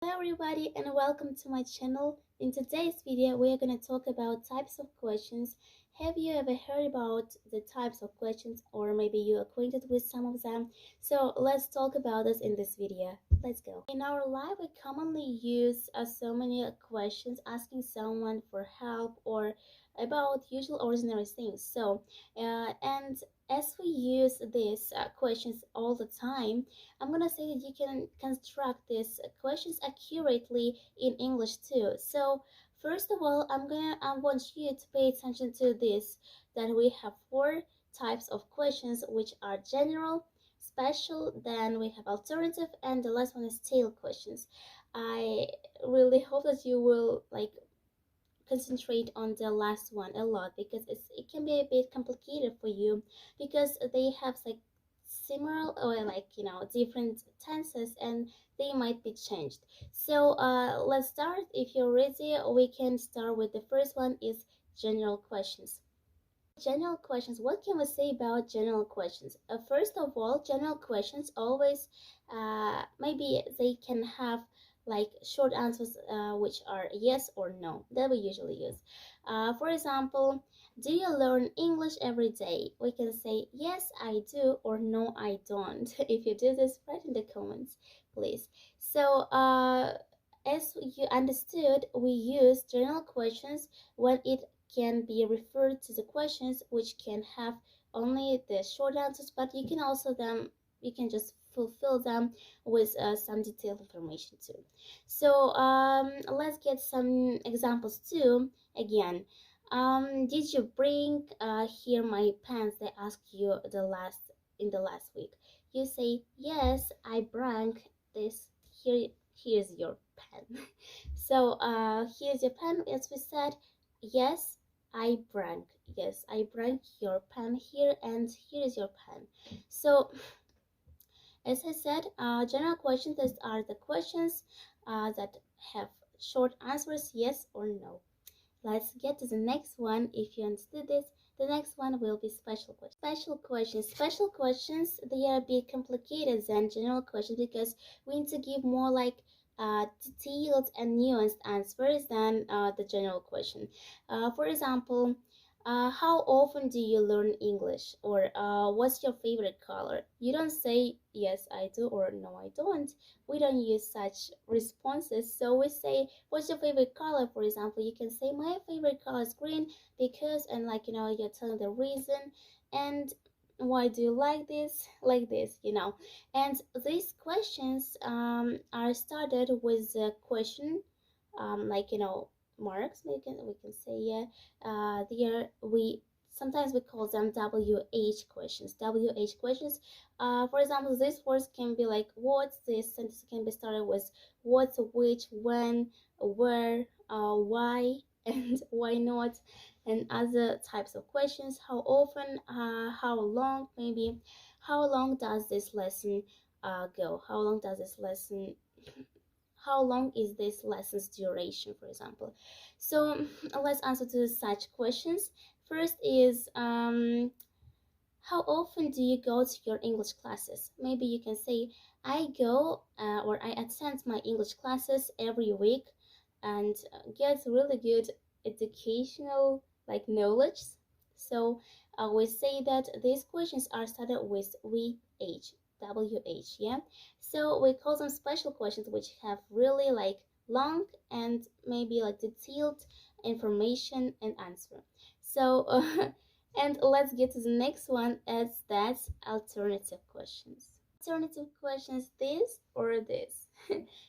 Hello everybody and welcome to my channel. In today's video we are going to talk about types of questions. Have you ever heard about the types of questions, or maybe you're acquainted with some of them? So let's talk about this in this video. Let's go. In our life we commonly use so many questions asking someone for help or about usual ordinary things. And as we use these questions all the time, I'm gonna say that you can construct these questions accurately in English too. So first of all, I want you to pay attention to this, that we have four types of questions, which are general, special, then we have alternative, and the last one is tail questions. I really hope that you will concentrate on the last one a lot, because it can be a bit complicated for you, because they have similar or different tenses, and they might be changed. So let's start. If you're ready, we can start with the first one, is general questions. General questions, what can we say about general questions? First of all, general questions always maybe they can have short answers, which are yes or no, that we usually use. For example, do you learn English every day? We can say yes I do, or no I don't. If you do this, write in the comments please. So as you understood, we use general questions when it can be referred to the questions which can have only the short answers, but you can just fulfill them with some detailed information too. So let's get some examples too. Again, did you bring here my pens? They ask you in the last week. You say yes, I brought this. Here's your pen. So here's your pen. As we said, yes, I brought. Yes, I brought your pen here, and here is your pen. So as I said, general questions, these are the questions that have short answers, yes or no. Let's get to the next one. If you understood this, the next one will be special questions. Special questions, they are a bit complicated than general questions, because we need to give more detailed and nuanced answers than the general question. For example, how often do you learn English? Or what's your favorite color? You don't say yes I do or no I don't. We don't use such responses. So we say, what's your favorite color? For example, you can say my favorite color is green because, and you're telling the reason, and why do you like this, like this. And these questions are started with the question, marks. We can say, yeah, there we sometimes we call them WH questions. WH questions. For example, these words can be like what. This sentence can be started with what, which, when, where, why, and why not, and other types of questions. How often, how long, maybe how long does this lesson go? How long is this lesson's duration, for example? So let's answer to such questions. First is how often do you go to your English classes? Maybe you can say I go or I attend my English classes every week, and get really good educational knowledge. So we say that these questions are started with WH, yeah. So we call them special questions, which have really long and maybe detailed information and answer. So and let's get to the next one, as that's alternative questions. Alternative questions, this or this.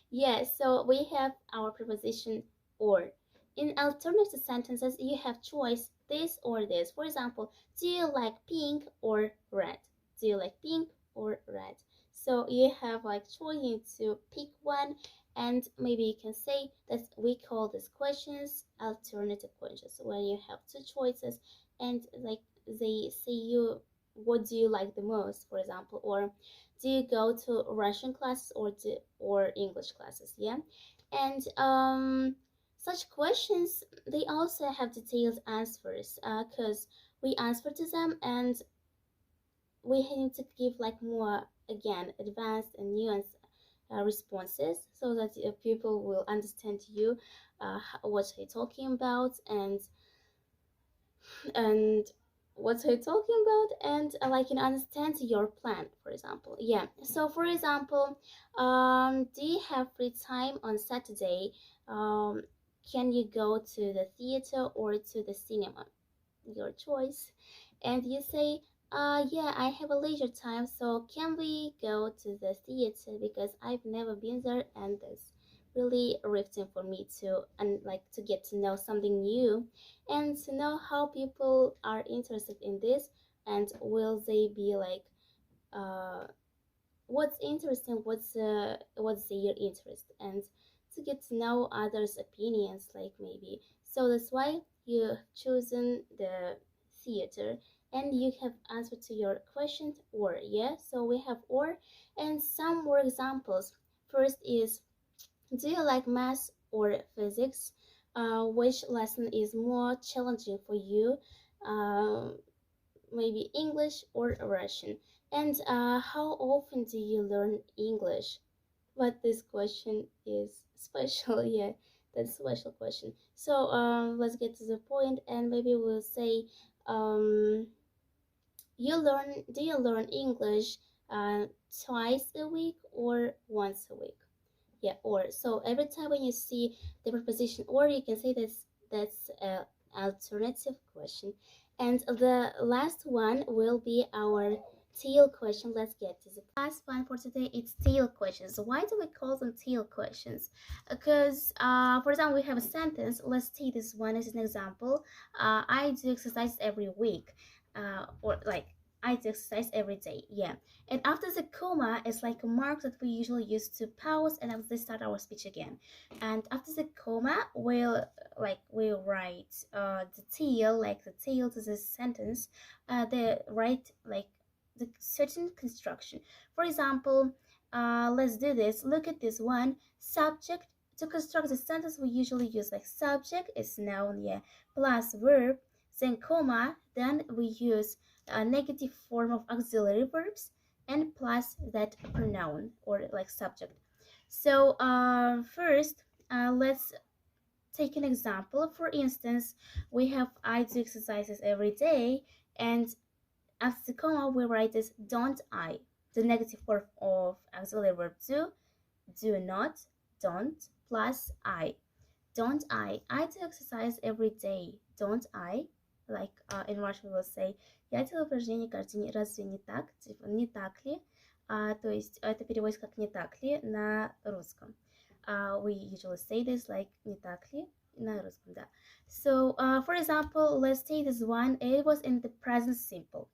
Yeah, so we have our preposition or. In alternative sentences, you have choice this or this. For example, do you like pink or red? Do you like pink or red? So you have choice, you need to pick one, and maybe you can say that we call these questions alternative questions, when you have two choices, and they say you, what do you like the most, for example, or do you go to Russian classes or English classes, yeah. And such questions, they also have detailed answers, because we answer to them, and we need to give more, again, advanced and nuanced responses, so that people will understand you, what you're talking about, and what are you talking about, and like understand your plan, for example. Yeah, so for example, do you have free time on Saturday? um can you go to the theater or to the cinema? Your choice. And you say, yeah, I have a leisure time, so can we go to the theater, because I've never been there and it's really riveting for me to, and like to get to know something new and to know how people are interested in this, and will they be like, uh what's interesting, what's their interest, and to get to know others opinions, like maybe. So that's why you chosen the theater, and you have answered to your question, or. Yeah, so we have or. And some more examples. First is, do you like math or physics? Which lesson is more challenging for you? uh, Maybe English or Russian. And how often do you learn English? But this question is special. Yeah, that's a special question. So let's get to the point, and maybe we'll say, um, do you learn English twice a week or once a week? Yeah, or. So every time when you see the preposition or, you can say this, that's a alternative question. And the last one will be our tail question. Let's get to the last one for today. It's tail questions. Why do we call them tail questions? Because for example, we have a sentence. Let's take this one as an example. I do exercise every week, or like, I do exercise every day. Yeah. And after the comma is like a mark that we usually use to pause and after start our speech again. And after the comma, we'll write the tail, like the tail to this sentence, the right, like the certain construction. For example, let's do this. Look at this one. Subject. To construct the sentence, we usually use like subject is noun, yeah, plus verb, then comma, then we use a negative form of auxiliary verbs, and plus that pronoun or like subject. So first, let's take an example. For instance, we have I do exercises every day, and after the comma we write this don't I, the negative form of auxiliary verb do not, don't, plus I. Don't I do exercise every day, don't I? Like in Russian we will say, я делаю упражнения каждый день, разве не так? Типа, не так ли? То есть это переводится как не так ли на русском. We usually say this like не так ли на русском, да. So for example, let's take this one. It was in the present simple.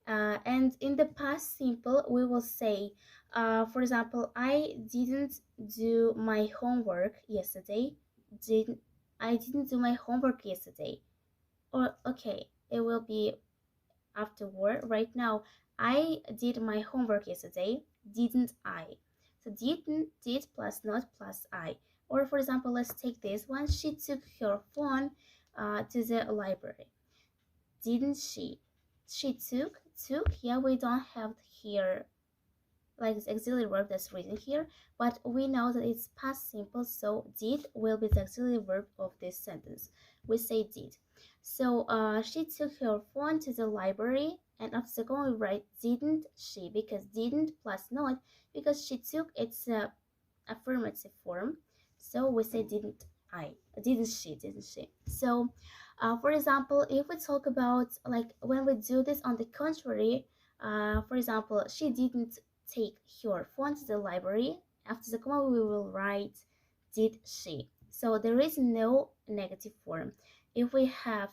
And in the past simple, we will say, for example, I didn't do my homework yesterday. I didn't do my homework yesterday. Or okay, it will be afterward. Right now, I did my homework yesterday. Didn't I? So did plus not plus I. Or for example, let's take this one. She took her phone to the library. Didn't she? She took. Yeah, we don't have here like the auxiliary verb that's written here, but we know that it's past simple, so did will be the auxiliary verb of this sentence. We say did. So she took her phone to the library, and after the comma we write didn't she, because didn't plus not, because she took, it's a affirmative form, so we say didn't she. So for example, if we talk about like when we do this on the contrary, for example, she didn't take her phone to the library. After the comma we will write did she. So there is no negative form. If we have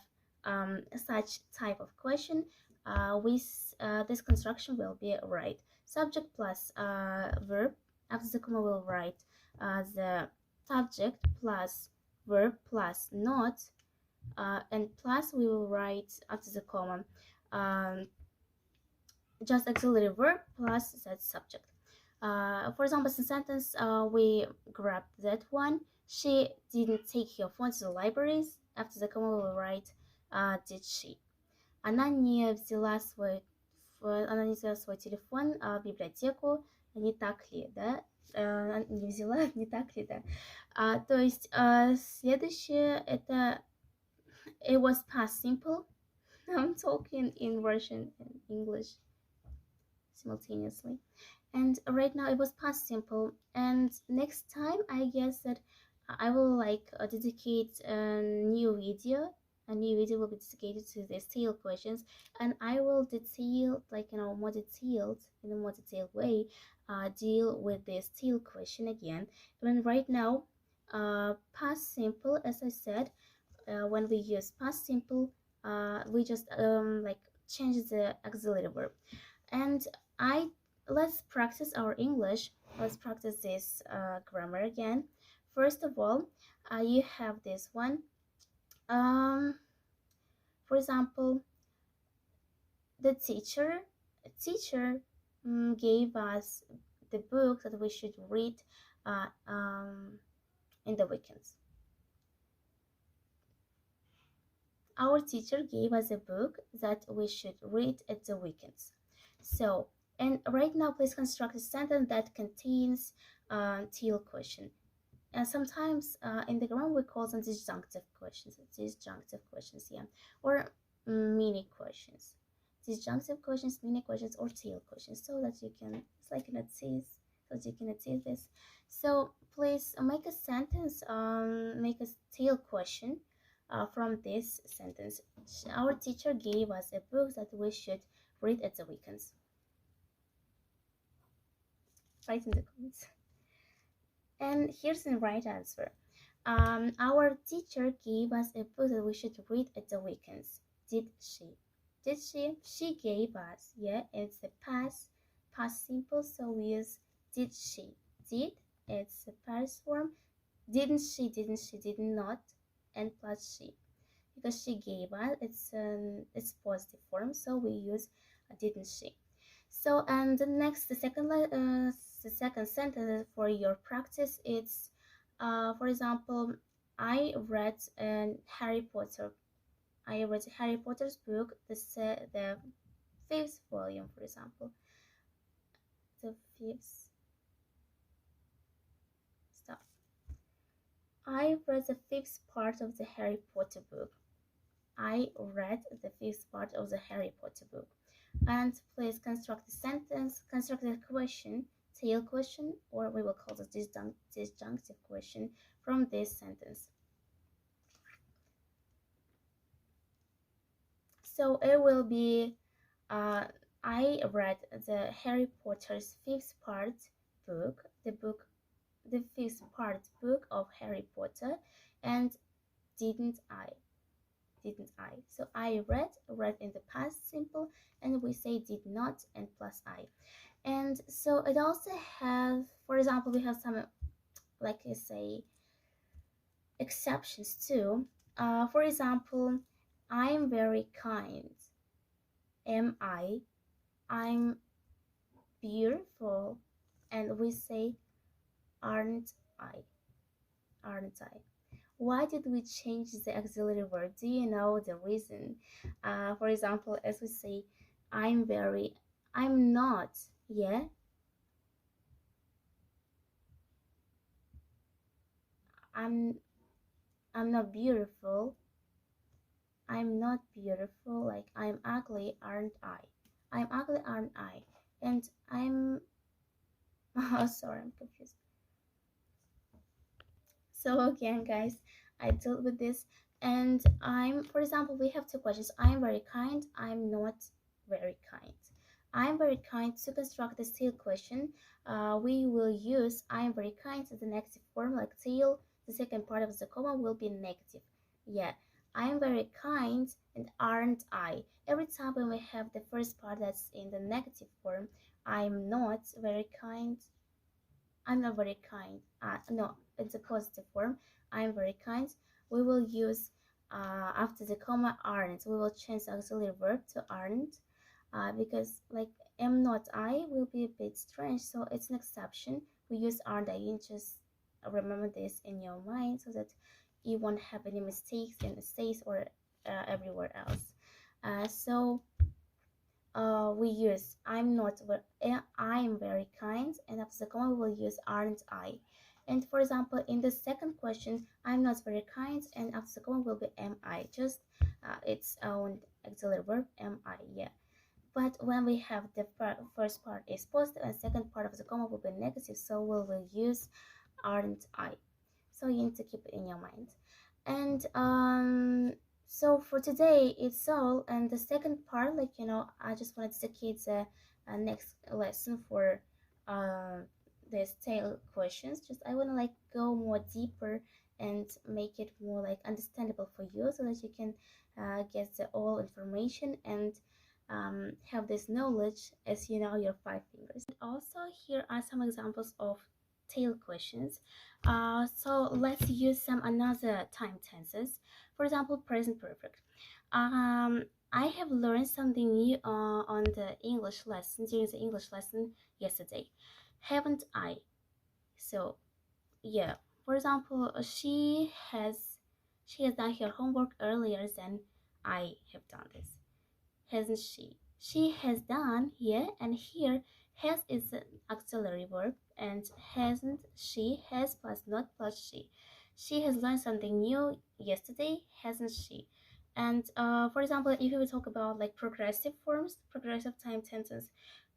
such type of question, this construction will be right. Subject plus verb. After the comma we'll write the subject plus verb plus not, and plus we will write after the comma just auxiliary verb plus that subject. For example, in sentence, we grab that one. She didn't take her phone to the libraries. After the comma, we will write did she. Она не взяла свой телефон в библиотеку. Не так ли, да? не взяла, не так ли, да? То есть следующее это it was past simple. I'm talking in Russian and English simultaneously. And right now it was past simple. And next time I guess that I will like dedicate a new video. A new video will be dedicated to the stale questions, and I will detail, like, more detailed, in a more detailed way, deal with the stale question again. And right now, past simple, as I said, when we use past simple, we just like change the auxiliary verb. And I let's practice our English. Let's practice this grammar again. First of all, you have this one. Um, for example, the teacher gave us the book that we should read uh, um, in the weekends. Our teacher gave us a book that we should read at the weekends. So, and right now, please construct a sentence that contains till question. And sometimes in the grammar we call them disjunctive questions. Disjunctive questions, yeah, or mini questions. Disjunctive questions, mini questions, or tail questions, so that you can, it's like an assist, so that you can assist this. So please make a sentence, make a tail question from this sentence. Our teacher gave us a book that we should read at the weekends. Write in the comments. And here's the right answer. Our teacher gave us a book that we should read at the weekends. Did she? Did she? She gave us. Yeah, it's a past simple, so we use did she. Did, it's a past form. Didn't she? Didn't she? Did not, and plus she. Because she gave us, it's positive form, so we use didn't she. So, and the second sentence for your practice, it's for example, I read Harry Potter. I read Harry Potter's book, the fifth volume, for example. The fifth. Stop. I read the fifth part of the Harry Potter book. I read the fifth part of the Harry Potter book. And please construct the sentence, construct the question, tail question, or we will call this disjunctive question from this sentence. So it will be, I read the Harry Potter's fifth part book, the fifth part book of Harry Potter, and didn't I? Didn't I? So I read in the past simple, and we say did not and plus I. And so it also has, for example, we have some, like I say, exceptions too. For example, I'm very kind. Am I? I'm beautiful. And we say, aren't I? Aren't I? Why did we change the auxiliary verb? Do you know the reason? For example, as we say, I'm not, yeah? I'm I'm not beautiful. I'm not beautiful. Like I'm ugly, aren't I? I'm ugly, aren't I? And I'm oh sorry, I'm confused. So again, guys, I dealt with this, and I'm, for example, we have two questions. I'm very kind. I'm not very kind. I'm very kind. To construct the still question, we will use I'm very kind as the negative form, like till the second part of the comma will be negative. Yeah, I'm very kind, and aren't I? Every time when we have the first part that's in the negative form, I'm not very kind. I'm not very kind. No, it's a positive form. I'm very kind. We will use after the comma aren't. We will change the auxiliary verb to aren't because like am not I will be a bit strange. So it's an exception. We use aren't I. You just remember this in your mind so that you won't have any mistakes in the States or everywhere else. So we use I'm very kind, and after the comma we will use aren't I. And for example, in the second question, I'm not very kind, and after the comma will be am I. Just its own auxiliary verb, am I. Yeah. But when we have the first part is positive and second part of the comma will be negative, so we will use aren't I. So you need to keep it in your mind. And so for today it's all. And the second part, like, I just wanted to kids a next lesson for uh, these tail questions. Just I want to like go more deeper and make it more like understandable for you, so that you can get the all information and have this knowledge as you know your five fingers. And also here are some examples of tail questions. So let's use some another time tenses. For example, present perfect. I have learned something new on the English lesson during the English lesson yesterday, haven't I? So yeah, for example, she has done her homework earlier than I have done this, hasn't she? She has done, yeah, and here has is an auxiliary verb, and hasn't she has plus not plus she. She has learned something new yesterday, hasn't she? And for example, if we talk about like progressive forms, progressive time tenses,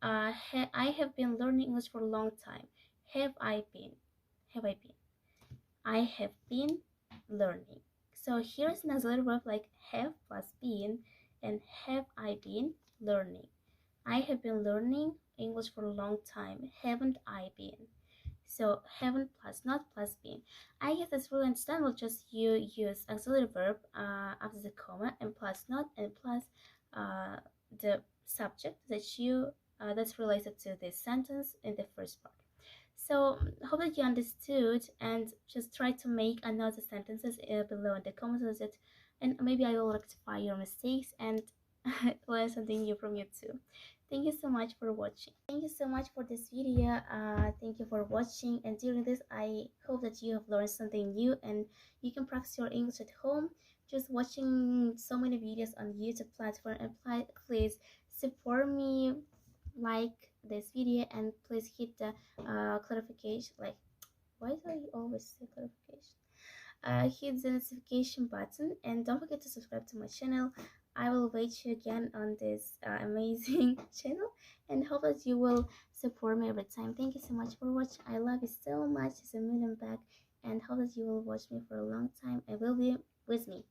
I have been learning English for a long time. Have I been? Have I been? I have been learning. So here's an auxiliary verb like have plus been, and have I been learning. I have been learning English for a long time. Haven't I been? So haven't plus not plus been. I guess it's really understandable. Just you use auxiliary verb after the comma and plus not and plus the subject that that's related to this sentence in the first part. So hope that you understood, and just try to make another sentences below in the comments, and maybe I will rectify your mistakes and learn something new from you too. Thank you so much for watching. Thank you so much for this video. Thank you for watching, and during this I hope that you have learned something new and you can practice your English at home just watching so many videos on YouTube platform. And please support me, like this video, and please hit the clarification, like, why do I always say clarification, hit the notification button, and don't forget to subscribe to my channel. I will wait you again on this amazing channel, and hope that you will support me every time. Thank you so much for watching. I love you so much. It's a million back, and hope that you will watch me for a long time and will be with me.